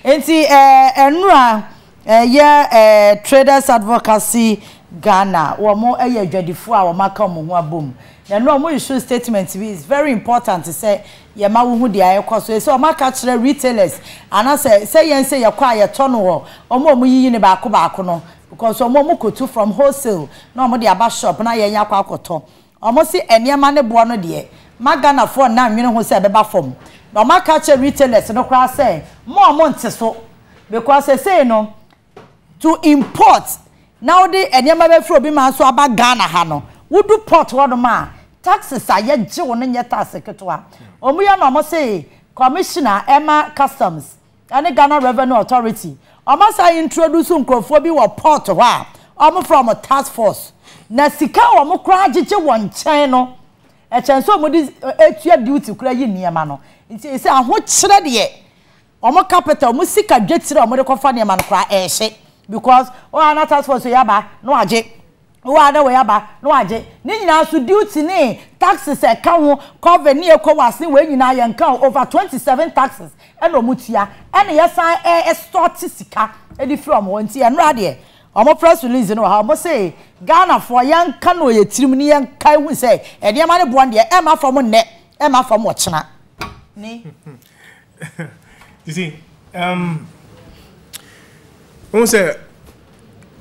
Enti Onua Traders Advocacy Ghana womo adwadifo a womaka mo ho abom. Na no mo issue statement is very important to say ye ma wo hu dia yekoso so omaka kire retailers ana say yen say yekwa ye to no ho omo yiyi ne baako no because omo kotu from wholesale na omo de aba shop na ye nya kwa akoto omo si eniema ne bo no de magana for na nwene ho say beba fom na omaka kire retailers no kra say mo nte so because say no to import now the eniema be fro bi ma so aba Ghana ha no wudu port wodo ma taxes aye je won nye tax ketwa omuya no mo say commissioner Emma Customs and Ghana Revenue Authority omo say introduce nkrofo bi wo port ho a omo from a task force na sika omo kra agege won chen no e chen so mo di etua duty kra yi niema no nti say aho kire de omo capital omo sika dwetire omo de kofa niema no kra ehye because o ana task force yaba no age o ana we yaba no age ni nyina so duty ni taxes e ka ho cover ni ECOWAS we nyina ye nka over 27 taxes e no mutia e ne yesan start sika e di from won ti e no ade omo press release no ha omo say Ghana for yan ka no ye tirim ni yan kai hu say e de ma ne bo de e ma from ne e ma from wo chena ni you see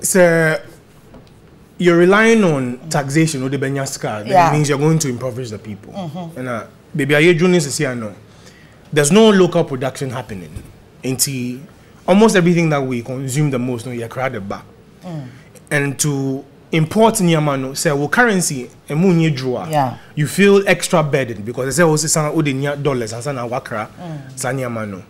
say you're relying on taxation or the benyaska, that means you're going to impoverish the people. And baby, are you doing this here? No, there's no local production happening. Until almost everything that we consume the most, no, you're crowded back. And to import Niamano, say, well, currency, and munye draw, you feel extra burdened because they say, oh, it's $dollars, and sana wakra, Sanyamano.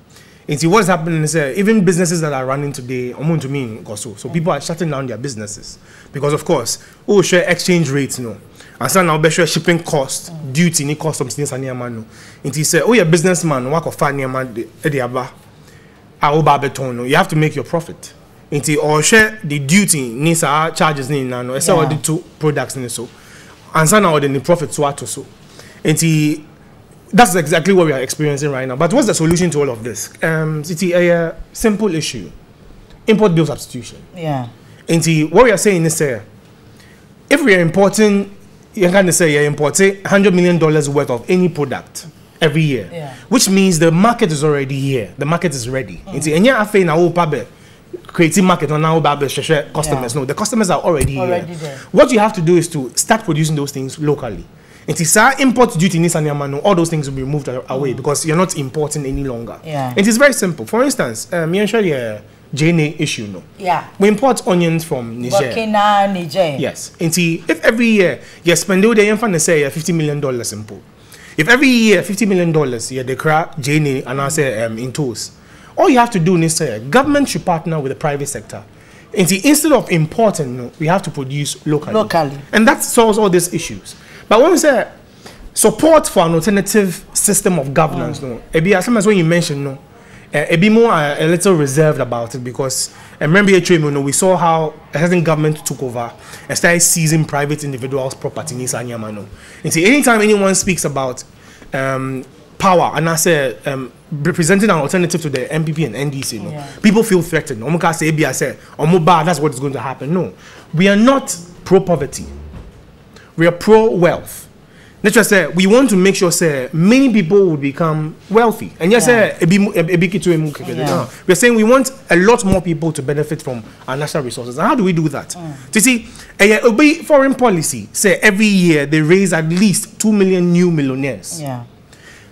And see what's happening is even businesses that are running today, to me, so people are shutting down their businesses because, of course, share exchange rates, no, and so now share shipping cost, duty, ni customs, things and no. And he said, oh, you're a businessman, work of fine man, you have to make your profit. And he or share the duty, ni charges, ni no, so the two products, ni so, and so now the profit so. And he. That's exactly what we are experiencing right now. But what's the solution to all of this? It's a simple issue. Import bill substitution. Yeah. And what we are saying is, if we are importing, you can say you're importing $100 million worth of any product every year, which means the market is already here. The market is ready. And you're saying now, creating market on now, customers. No, the customers are already here. There. What you have to do is to start producing those things locally. And it's import duty in Nisanyamano, all those things will be removed away because you're not importing any longer. It is very simple. For instance, me show you a JNA issue, no? We import onions from Niger. Burkina, Niger. Yes. And if every year you spend the infant say $50 million import. If every year $50 million you declare JNA and I say in toes, all you have to do is say government should partner with the private sector. And instead of importing, no, we have to produce locally. And that solves all these issues. But when we say support for an alternative system of governance, no, sometimes when you mention no, be more a little reserved about it because remember we saw how a certain government took over and started seizing private individuals' property in Isanyamano. And see, anytime anyone speaks about power and I say representing an alternative to the MPP and NDC, no, people feel threatened. That's what is going to happen. No, we are not pro-poverty. We are pro-wealth. Let's just say we want to make sure many people will become wealthy. And yes, we're saying we want a lot more people to benefit from our natural resources. And how do we do that? You see, foreign policy say every year they raise at least 2 million new millionaires. You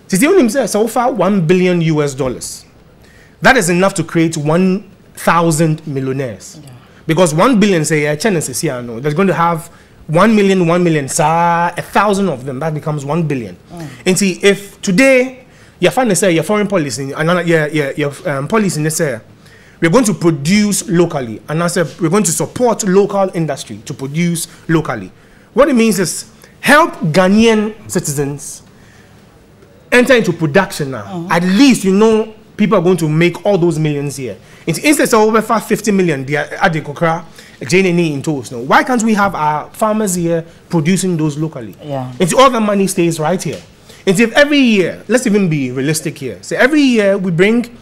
see, only so far $1 billion US. That is enough to create 1,000 millionaires. Because 1 billion say China says here no, they're going to have 1 million, 1,000 of them, that becomes 1 billion. And see, if today you find to say your foreign policy and your policy say we're going to produce locally, and I said we're going to support local industry to produce locally. What it means is help Ghanaian citizens enter into production now. At least you know people are going to make all those millions here. Instead of over 50 million, they are at the Kokra. In toast, no. Why can't we have our farmers here producing those locally? And all the money stays right here. And if every year, let's even be realistic here. So every year we bring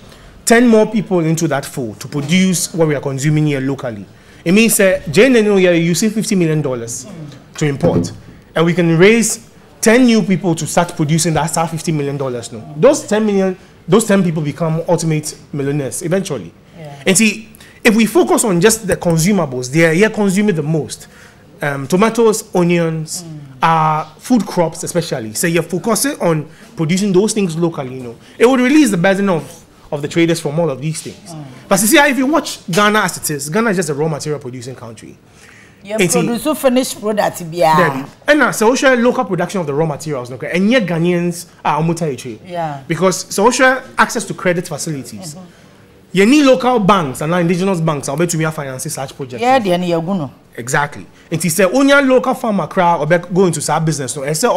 10 more people into that fold to produce what we are consuming here locally, it means Jane and you using $50 million to import, and we can raise 10 new people to start producing that $50 million. No, those 10 people become ultimate millionaires eventually. Yeah. And see, if we focus on just the consumables, they are here consuming the most. Tomatoes, onions, food crops especially. So you're focusing on producing those things locally, you know. It would release the burden of the traders from all of these things. But you see, if you watch Ghana as it is, Ghana is just a raw material producing country. You produce finished product. And social local production of the raw materials, okay? And yet Ghanaians are yeah. because social access to credit facilities. You need local banks and indigenous banks are to be financing such projects. Yeah, exactly. And he said, only local farmer crowd or go into our business. No, and say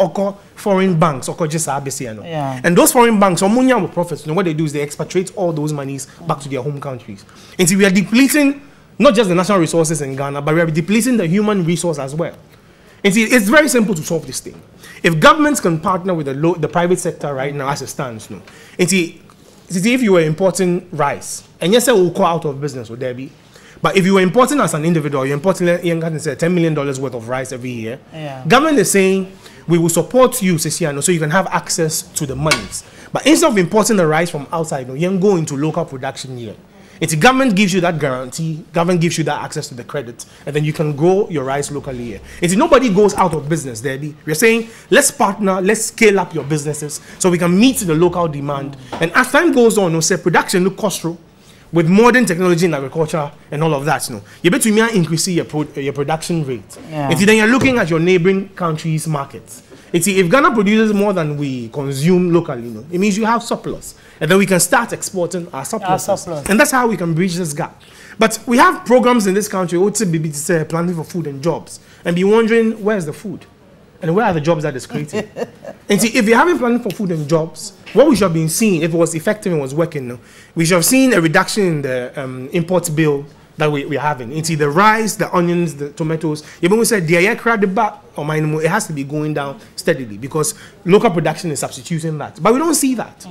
foreign banks or just ABC. Yeah. And those foreign banks, or money with profits. You know what they do is they expatriate all those monies back to their home countries. And so we are depleting not just the national resources in Ghana, but we are depleting the human resource as well. And see, it's very simple to solve this thing. If governments can partner with the private sector right now as it stands, no. And see, if you were importing rice, and yes, we'll go out of business, would there be? But if you were importing as an individual, you're importing $10 million worth of rice every year. Yeah. Government is saying, we will support you, so you can have access to the monies. But instead of importing the rice from outside, you can go into local production here. If the government gives you that guarantee, government gives you that access to the credit, and then you can grow your rice locally here. If nobody goes out of business, Debbie, we're saying, let's partner, let's scale up your businesses so we can meet the local demand. And as time goes on, we'll say production look cost through with modern technology in agriculture and all of that. You better increase your production rate. Yeah. If then you're looking at your neighboring countries' markets, if Ghana produces more than we consume locally, it means you have surplus. And then we can start exporting our surplus. And that's how we can bridge this gap. But we have programs in this country, planning for food and jobs, and be wondering, where's the food? And where are the jobs that is created? And see, if you're having planning for food and jobs, what we should have been seeing, if it was effective and was working, we should have seen a reduction in the import bill that we're having. It's the rice, the onions, the tomatoes. Even we said it has to be going down steadily because local production is substituting that. But we don't see that.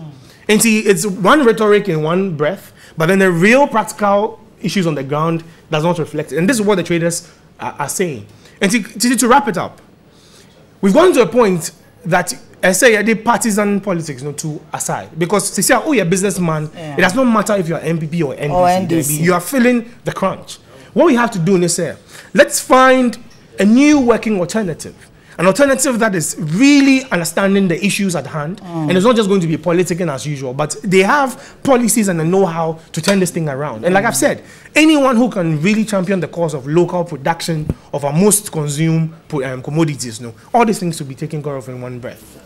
And see, it's one rhetoric in one breath, but then the real practical issues on the ground does not reflect it. And this is what the traders are saying. And to wrap it up, we've gone to a point that I say the partisan politics to aside, because they say, oh, you're a businessman. Yeah. It does not matter if you're MPP or NDC. You are feeling the crunch. What we have to do is say, let's find a new working alternative. An alternative that is really understanding the issues at hand. And it's not just going to be politicking as usual, but they have policies and the know-how to turn this thing around. And like I've said, anyone who can really champion the cause of local production of our most consumed commodities, all these things to be taken care of in one breath.